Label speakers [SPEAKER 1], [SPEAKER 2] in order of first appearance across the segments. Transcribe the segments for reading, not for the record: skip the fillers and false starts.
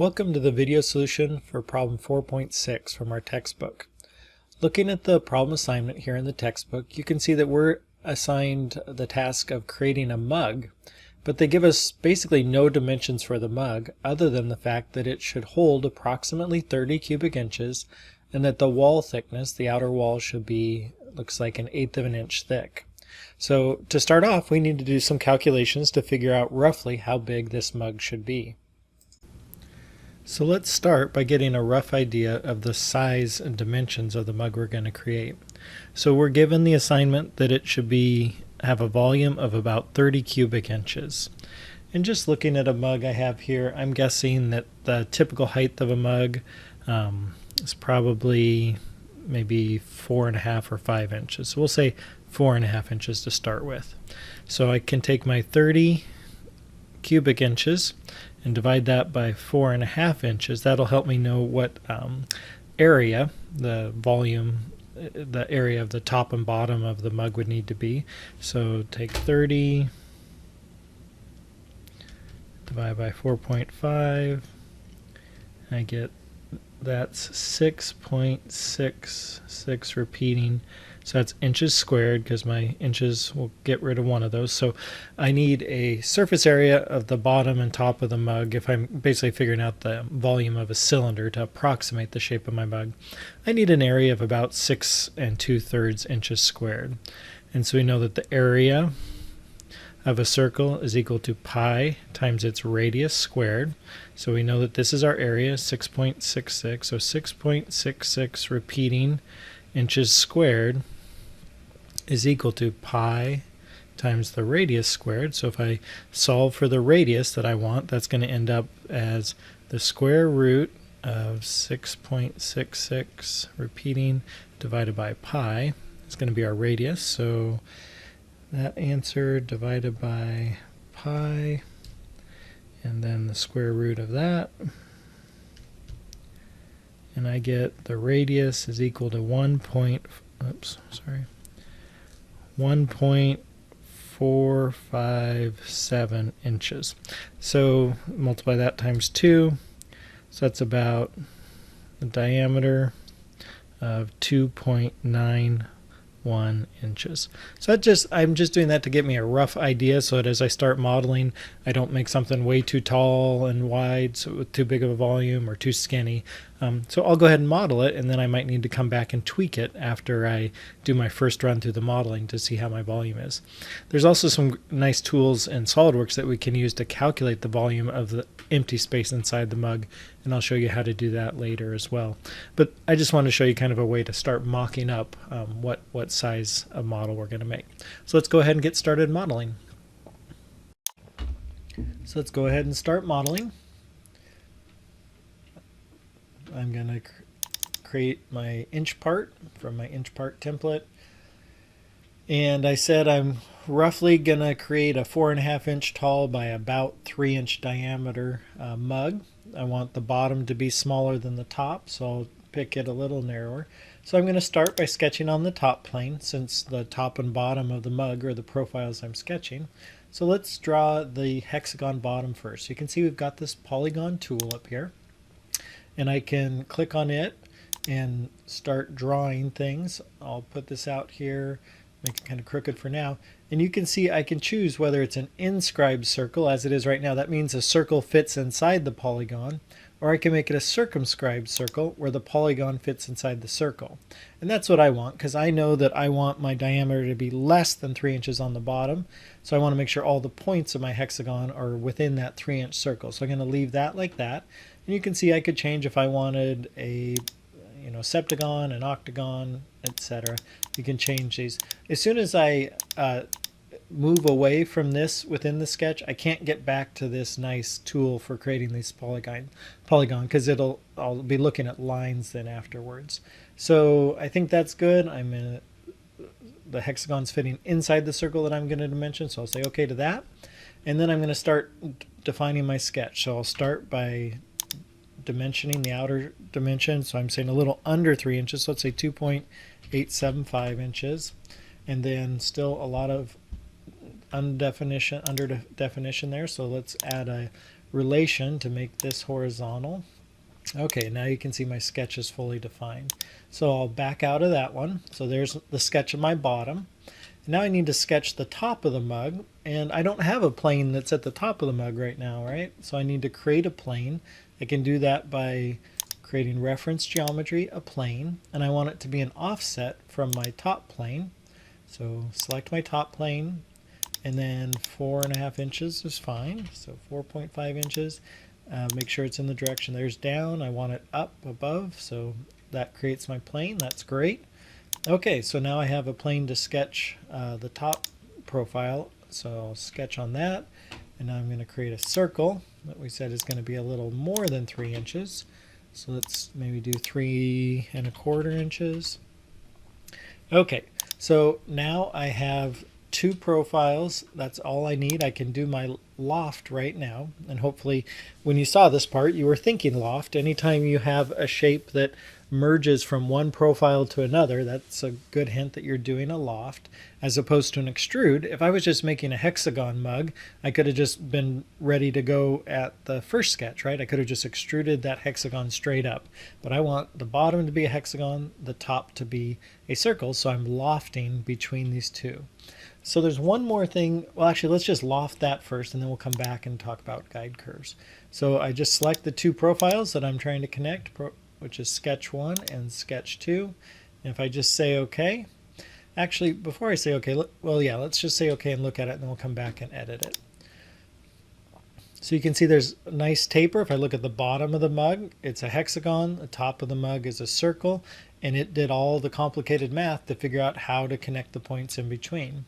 [SPEAKER 1] Welcome to the video solution for problem 4.6 from our textbook. Looking at the problem assignment here in the textbook, you can see that we're assigned the task of creating a mug, but they give us basically no dimensions for the mug other than the fact that it should hold approximately 30 cubic inches and that the wall thickness, the outer wall, should be, looks like 1/8 of an inch thick. So to start off, we need to do some calculations to figure out roughly how big this mug should be. So let's start by getting a rough idea of the size and dimensions of the mug we're going to create. So we're given the assignment that it should have a volume of about 30 cubic inches. And just looking at a mug I have here, I'm guessing that the typical height of a mug is probably maybe 4.5 or 5 inches. So we'll say 4.5 inches to start with. So I can take my 30 cubic inches and divide that by 4.5 inches. That'll help me know what area, the volume, the area of the top and bottom of the mug would need to be. So take 30, divide by 4.5, I get that's 6.66 repeating. So that's inches squared, because my inches will get rid of one of those. So I need a surface area of the bottom and top of the mug. If I'm basically figuring out the volume of a cylinder to approximate the shape of my mug, I need an area of about 6 2/3 inches squared. And so we know that the area of a circle is equal to pi times its radius squared. So we know that this is our area, 6.66. So 6.66 repeating inches squared is equal to pi times the radius squared. So if I solve for the radius that I want, that's going to end up as the square root of 6.66 repeating divided by pi. It's going to be our radius. So that answer divided by pi, and then the square root of that, and I get the radius is equal to 1.457 inches. So multiply that times 2, so that's about the diameter of 2.91 inches. So I'm just doing that to get me a rough idea, so that as I start modeling, I don't make something way too tall and wide, so with too big of a volume, or too skinny. So I'll go ahead and model it, and then I might need to come back and tweak it after I do my first run through the modeling to see how my volume is. There's also some nice tools in SOLIDWORKS that we can use to calculate the volume of the empty space inside the mug, and I'll show you how to do that later as well. But I just want to show you kind of a way to start mocking up what size of model we're going to make. So let's go ahead and get started modeling. So let's go ahead and start modeling. I'm going to create my inch part from my inch part template. And I said I'm roughly going to create a 4.5 inch tall by about 3 inch diameter mug. I want the bottom to be smaller than the top, so I'll pick it a little narrower. So I'm going to start by sketching on the top plane, since the top and bottom of the mug are the profiles I'm sketching. So let's draw the hexagon bottom first. You can see we've got this Polygon tool up here, and I can click on it and start drawing things. I'll put this out here, make it kind of crooked for now, and you can see I can choose whether it's an inscribed circle, as it is right now. That means a circle fits inside the polygon, or I can make it a circumscribed circle where the polygon fits inside the circle. And that's what I want, because I know that I want my diameter to be less than 3 inches on the bottom, so I want to make sure all the points of my hexagon are within that 3 inch circle. So I'm going to leave that like that, and you can see I could change if I wanted a septagon, an octagon, etc. You can change these. As soon as I move away from this within the sketch, I can't get back to this nice tool for creating these polygon, because I'll be looking at lines then afterwards. So I think that's good. The hexagon's fitting inside the circle that I'm going to dimension, so I'll say OK to that. And then I'm going to start defining my sketch. So I'll start by dimensioning the outer dimension. So I'm saying a little under 3 inches, so let's say 2.875 inches. And then still a lot of under definition there, so let's add a relation to make this horizontal. Okay, now you can see my sketch is fully defined. So I'll back out of that one. So there's the sketch of my bottom. Now I need to sketch the top of the mug, and I don't have a plane that's at the top of the mug right now, right? So I need to create a plane. I can do that by creating reference geometry, a plane, and I want it to be an offset from my top plane. So select my top plane, and then 4.5 inches is fine. So 4.5 inches. Make sure it's in the direction there's down. I want it up above, so that creates my plane. That's great. Okay, so now I have a plane to sketch the top profile. So I'll sketch on that, and now I'm going to create a circle that we said is going to be a little more than 3 inches. So let's maybe do 3.25 inches. Okay, so now I have 2 profiles. That's all I need. I can do my loft right now, and hopefully when you saw this part you were thinking loft. Anytime you have a shape that merges from one profile to another, that's a good hint that you're doing a loft as opposed to an extrude. If I was just making a hexagon mug, I could have just been ready to go at the first sketch, right? I could have just extruded that hexagon straight up, but I want the bottom to be a hexagon, the top to be a circle, so I'm lofting between these two. So there's one more thing. Well, actually, let's just loft that first, and then we'll come back and talk about guide curves. So I just select the 2 profiles that I'm trying to connect, which is sketch 1 and sketch 2. And if I just say OK, actually, before I say OK, well, yeah, let's just say OK and look at it, and then we'll come back and edit it. So you can see there's a nice taper. If I look at the bottom of the mug, it's a hexagon. The top of the mug is a circle, and it did all the complicated math to figure out how to connect the points in between.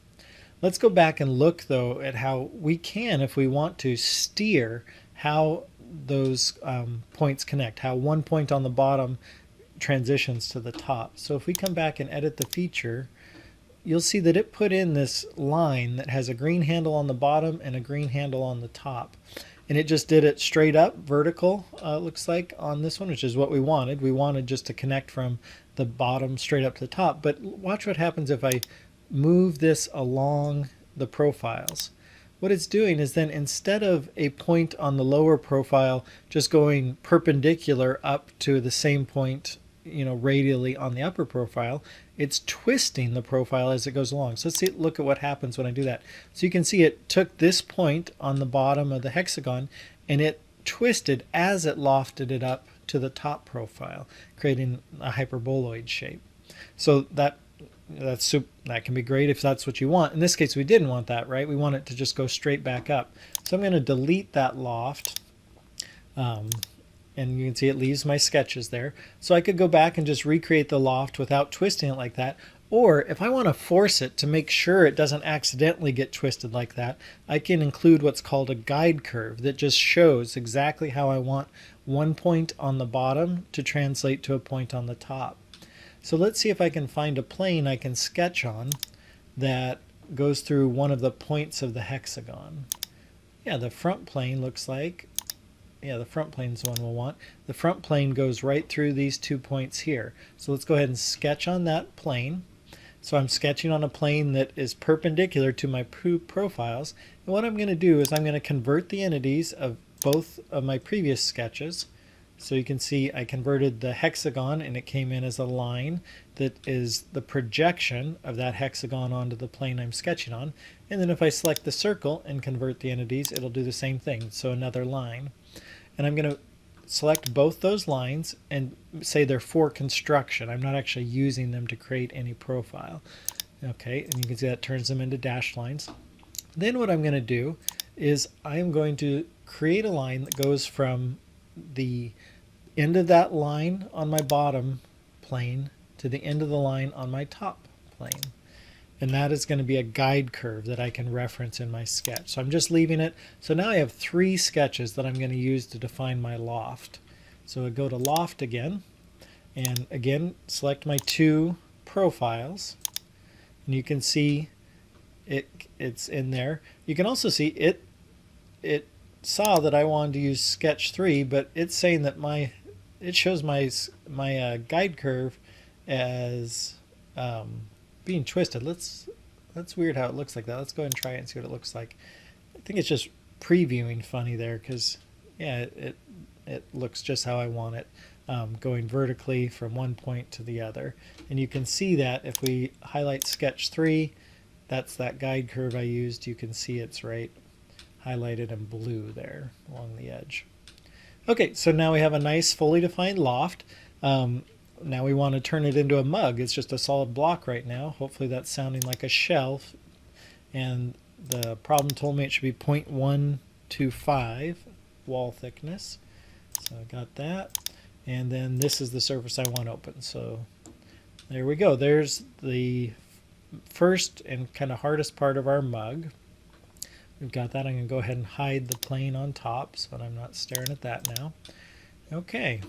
[SPEAKER 1] Let's go back and look, though, at how we can, if we want to, steer how those points connect, how one point on the bottom transitions to the top. So if we come back and edit the feature, you'll see that it put in this line that has a green handle on the bottom and a green handle on the top. And it just did it straight up, vertical, looks like, on this one, which is what we wanted. We wanted just to connect from the bottom straight up to the top. But watch what happens if I move this along the profiles. What it's doing is then, instead of a point on the lower profile just going perpendicular up to the same point, radially on the upper profile, it's twisting the profile as it goes along. So let's look at what happens when I do that. So you can see it took this point on the bottom of the hexagon and it twisted as it lofted it up to the top profile, creating a hyperboloid shape. So that can be great if that's what you want. In this case, we didn't want that, right? We want it to just go straight back up. So I'm going to delete that loft. And you can see it leaves my sketches there. So I could go back and just recreate the loft without twisting it like that. Or if I want to force it to make sure it doesn't accidentally get twisted like that, I can include what's called a guide curve that just shows exactly how I want one point on the bottom to translate to a point on the top. So let's see if I can find a plane I can sketch on that goes through one of the points of the hexagon. Yeah, the front plane looks like, the front plane is the one we'll want. The front plane goes right through these 2 points here. So let's go ahead and sketch on that plane. So I'm sketching on a plane that is perpendicular to my profiles. And what I'm going to do is I'm going to convert the entities of both of my previous sketches. So you can see I converted the hexagon and it came in as a line that is the projection of that hexagon onto the plane I'm sketching on. And then if I select the circle and convert the entities, it'll do the same thing. So another line. And I'm going to select both those lines and say they're for construction. I'm not actually using them to create any profile. Okay, and you can see that turns them into dashed lines. Then what I'm going to do is I'm going to create a line that goes from the end of that line on my bottom plane to the end of the line on my top plane. And that is going to be a guide curve that I can reference in my sketch. So I'm just leaving it. So now I have 3 sketches that I'm going to use to define my loft. So I go to Loft again, and again select my 2 profiles. And you can see it's in there. You can also see it saw that I wanted to use sketch 3, but it's saying that it shows my guide curve as being twisted. That's weird how it looks like that. Let's go ahead and try it and see what it looks like. I think it's just previewing funny there because yeah, it looks just how I want it, going vertically from one point to the other. And you can see that if we highlight sketch 3, that's that guide curve I used. You can see it's right highlighted in blue there along the edge. Okay, so now we have a nice fully defined loft. Now we want to turn it into a mug. It's just a solid block right now. Hopefully that's sounding like a shelf. And the problem told me it should be 0.125 wall thickness. So I got that. And then this is the surface I want open. So there we go. There's the first and kind of hardest part of our mug. We've got that. I'm going to go ahead and hide the plane on top so that I'm not staring at that now. Okay.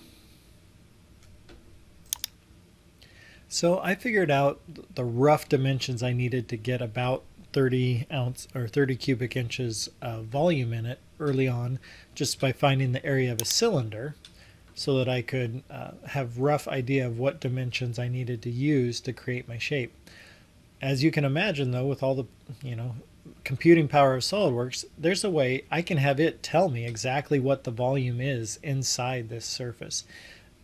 [SPEAKER 1] So I figured out the rough dimensions I needed to get about 30 cubic inches of volume in it early on, just by finding the area of a cylinder, so that I could have rough idea of what dimensions I needed to use to create my shape. As you can imagine, though, with all the computing power of SolidWorks, there's a way I can have it tell me exactly what the volume is inside this surface.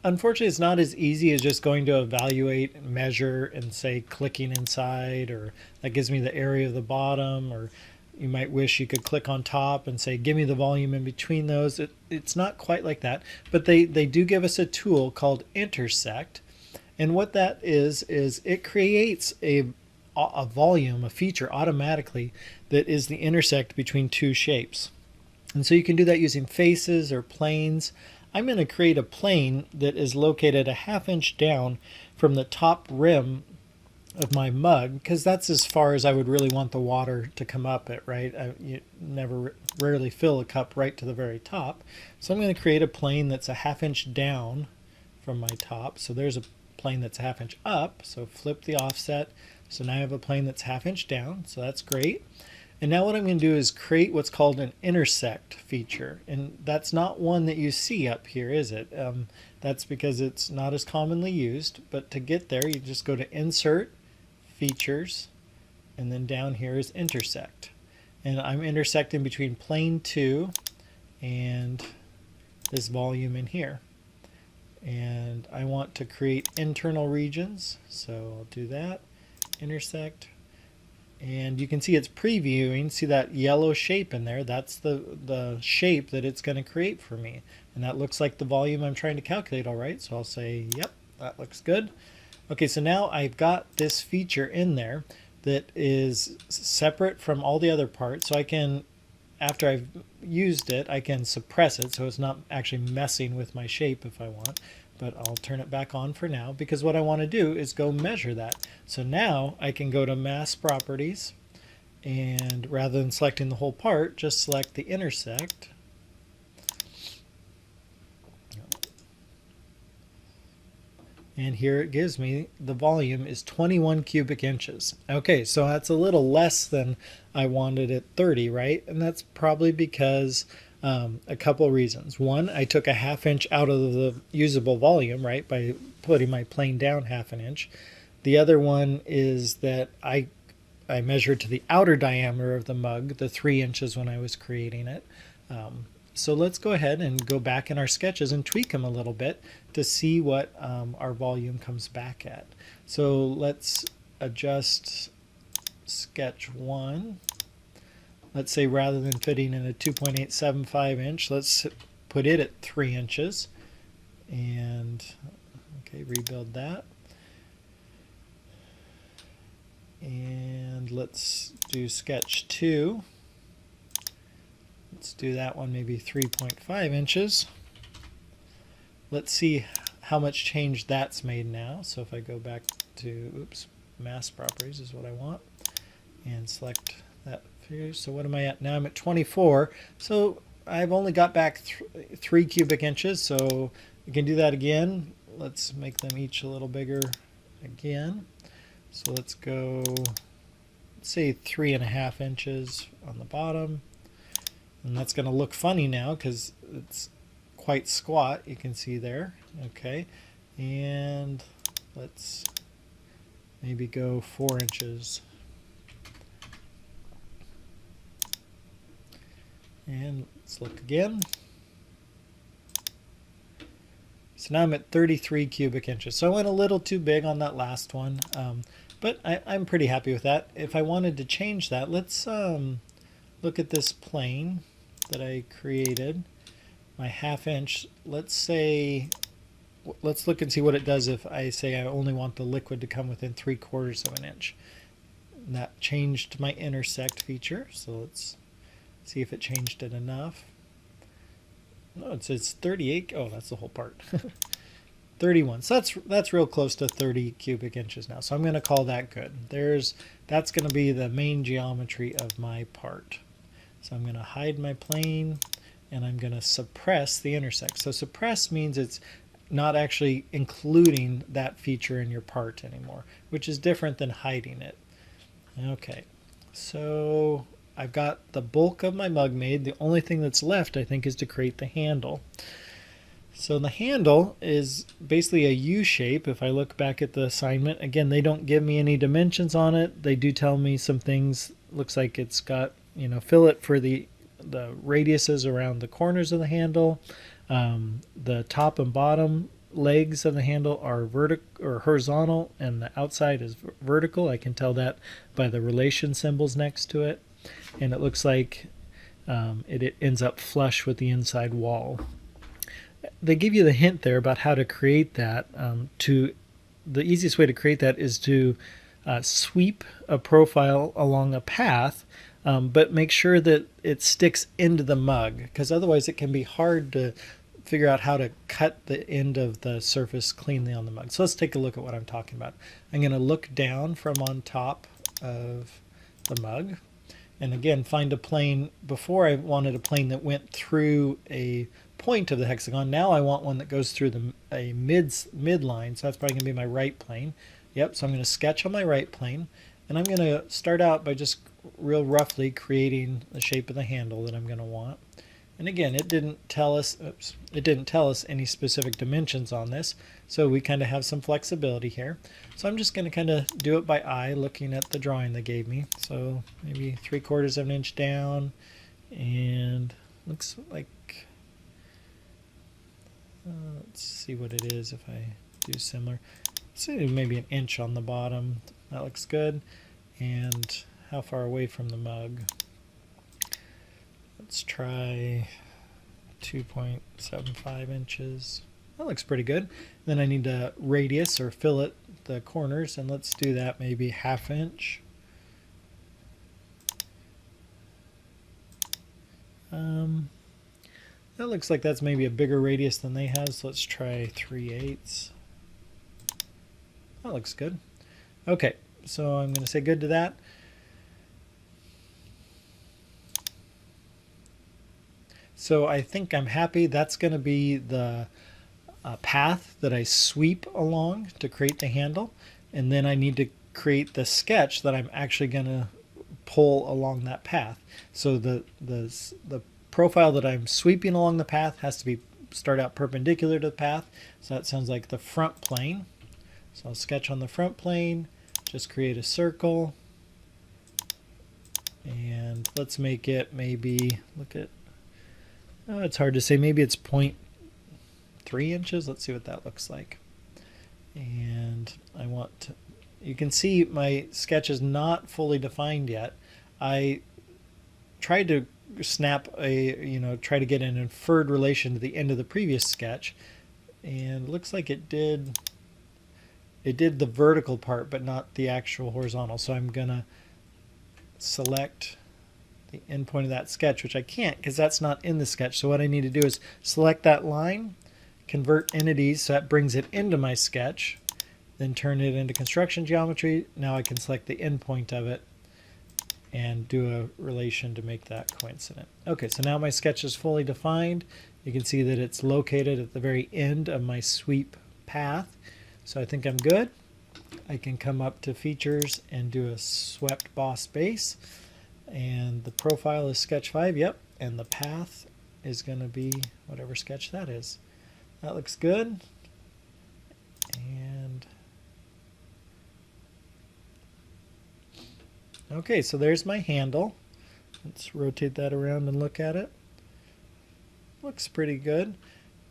[SPEAKER 1] Unfortunately, it's not as easy as just going to evaluate, measure, and say clicking inside, or that gives me the area of the bottom, or you might wish you could click on top and say give me the volume in between those. It's not quite like that, but they do give us a tool called Intersect, and what that is it creates a volume, a feature automatically that is the intersect between two shapes. And so you can do that using faces or planes. I'm going to create a plane that is located a half-inch down from the top rim of my mug, because that's as far as I would really want the water to come up at, right? You rarely fill a cup right to the very top. So I'm going to create a plane that's a half-inch down from my top. So there's a plane that's a half-inch up, so flip the offset. So now I have a plane that's half-inch down, so that's great. And now what I'm going to do is create what's called an intersect feature. And that's not one that you see up here, is it? That's because it's not as commonly used. But to get there, you just go to Insert, Features, and then down here is Intersect. And I'm intersecting between plane 2 and this volume in here. And I want to create internal regions, so I'll do that. Intersect. And you can see it's previewing. See that yellow shape in there? That's the shape that it's going to create for me. And that looks like the volume I'm trying to calculate, all right. So I'll say, yep, that looks good. Okay, so now I've got this feature in there that is separate from all the other parts. So I can, after I've used it, I can suppress it so it's not actually messing with my shape if I want. But I'll turn it back on for now, because what I want to do is go measure that. So now I can go to Mass Properties, and rather than selecting the whole part, just select the intersect. And here it gives me the volume is 21 cubic inches. Okay, so that's a little less than I wanted at 30, right? And that's probably because a couple reasons. One, I took a half-inch out of the usable volume, right, by putting my plane down half an inch. The other one is that I measured to the outer diameter of the mug, the 3 inches when I was creating it. So let's go ahead and go back in our sketches and tweak them a little bit to see what our volume comes back at. So let's adjust sketch 1. Let's say rather than fitting in a 2.875 inch, let's put it at 3 inches. And okay, rebuild that. And let's do sketch 2. Let's do that one maybe 3.5 inches. Let's see how much change that's made now. So if I go back to, Mass Properties is what I want, and select that figure. So what am I at now? I'm at 24. So I've only got back 3 cubic inches. So we can do that again. Let's make them each a little bigger again. So let's go, let's say 3.5 inches on the bottom. And that's going to look funny now because it's quite squat, you can see there. Okay, and let's maybe go 4 inches. And let's look again. So now I'm at 33 cubic inches. So I went a little too big on that last one, but I'm pretty happy with that. If I wanted to change that, let's look at this plane that I created, my 1/2 inch. Let's look and see what it does if I say I only want the liquid to come within 3/4 of an inch. And that changed my intersect feature, so let's see if it changed it enough. No, it says 38. Oh, that's the whole part. 31. So that's real close to 30 cubic inches now. So I'm going to call that good. That's going to be the main geometry of my part. So I'm going to hide my plane and I'm going to suppress the intersect. So suppress means it's not actually including that feature in your part anymore, which is different than hiding it. Okay, so I've got the bulk of my mug made. The only thing that's left, I think, is to create the handle. So the handle is basically a U shape. If I look back at the assignment, again, they don't give me any dimensions on it. They do tell me some things. Looks like it's got, fillet for the radiuses around the corners of the handle. The top and bottom legs of the handle are vertical or horizontal, and the outside is vertical. I can tell that by the relation symbols next to it. And it looks like it ends up flush with the inside wall. They give you the hint there about how to create that. The easiest way to create that is to sweep a profile along a path, but make sure that it sticks into the mug, because otherwise it can be hard to figure out how to cut the end of the surface cleanly on the mug. So let's take a look at what I'm talking about. I'm going to look down from on top of the mug, and again find a plane. Before I wanted a plane that went through a point of the hexagon. Now I want one that goes through a midline, so that's probably going to be my right plane. Yep, so I'm going to sketch on my right plane, and I'm going to start out by just real roughly creating the shape of the handle that I'm going to want. And again, it didn't tell us any specific dimensions on this, so we kind of have some flexibility here. So I'm just going to kind of do it by eye, looking at the drawing they gave me. So maybe 3/4 of an inch down, and looks like, let's see what it is if I do similar. Let's say maybe an inch on the bottom. That looks good. And how far away from the mug? Let's try 2.75 inches. That looks pretty good. Then I need to radius or fillet the corners, and let's do that maybe 1/2 inch. That looks like that's maybe a bigger radius than they have, so let's try 3/8. That looks good. Okay, so I'm going to say good to that. So I think I'm happy. That's going to be the path that I sweep along to create the handle. And then I need to create the sketch that I'm actually going to pull along that path. So the profile that I'm sweeping along the path has to start out perpendicular to the path. So that sounds like the front plane. So I'll sketch on the front plane, just create a circle. And let's make it maybe, it's hard to say, maybe it's 0.3 inches. Let's see what that looks like. And I want to, you can see my sketch is not fully defined yet. I tried to snap try to get an inferred relation to the end of the previous sketch, and it looks like it did the vertical part but not the actual horizontal. So I'm gonna select the end point of that sketch, which I can't because that's not in the sketch. So what I need to do is select that line, convert entities, so that brings it into my sketch, then turn it into construction geometry. Now I can select the end point of it and do a relation to make that coincident. Okay, so now my sketch is fully defined. You can see that it's located at the very end of my sweep path. So I think I'm good. I can come up to features and do a swept boss base. And the profile is sketch 5, yep. And the path is going to be whatever sketch that is. That looks good. And okay, so there's my handle. Let's rotate that around and look at it. Looks pretty good.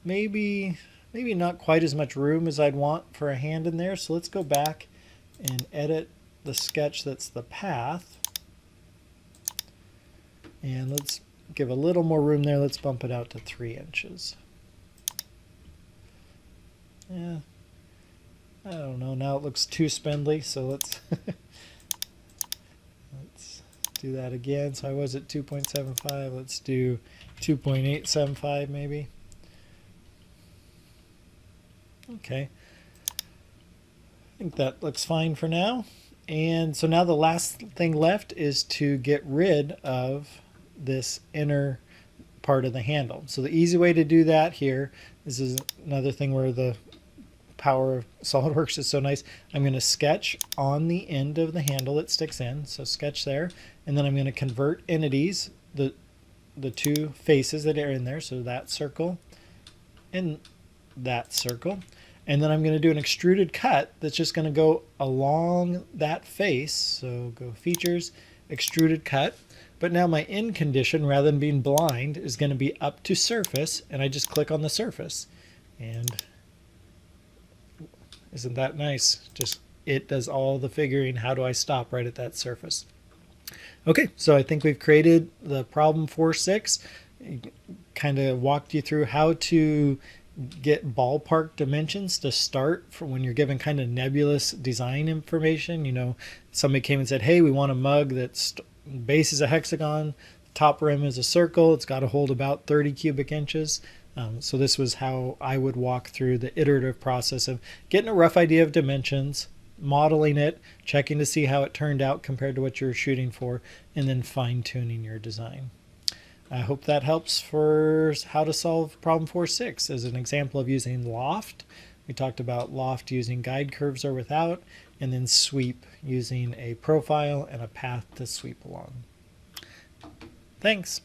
[SPEAKER 1] Maybe maybe not quite as much room as I'd want for a hand in there. So let's go back and edit the sketch that's the path. And let's give a little more room there. Let's bump it out to 3 inches. Yeah, I don't know. Now it looks too spindly, so let's let's do that again. So I was at 2.75. Let's do 2.875 maybe. Okay. I think that looks fine for now. And so now the last thing left is to get rid of this inner part of the handle. So the easy way to do that here, this is another thing where the power of SolidWorks is so nice. I'm going to sketch on the end of the handle that sticks in. So sketch there, and then I'm going to convert entities, the 2 faces that are in there, so that circle and that circle. And then I'm going to do an extruded cut that's just going to go along that face. So go features, extruded cut. But now my end condition, rather than being blind, is going to be up to surface, and I just click on the surface. And isn't that nice? Just it does all the figuring. How do I stop right at that surface? Okay, so I think we've created the problem 4.6. Kind of walked you through how to get ballpark dimensions to start for when you're given kind of nebulous design information. You know, somebody came and said, hey, we want a mug that's base is a hexagon, top rim is a circle, it's got to hold about 30 cubic inches. So this was how I would walk through the iterative process of getting a rough idea of dimensions, modeling it, checking to see how it turned out compared to what you were shooting for, and then fine-tuning your design. I hope that helps for how to solve problem 4.6 as an example of using Loft. We talked about Loft using guide curves or without, and then sweep using a profile and a path to sweep along. Thanks.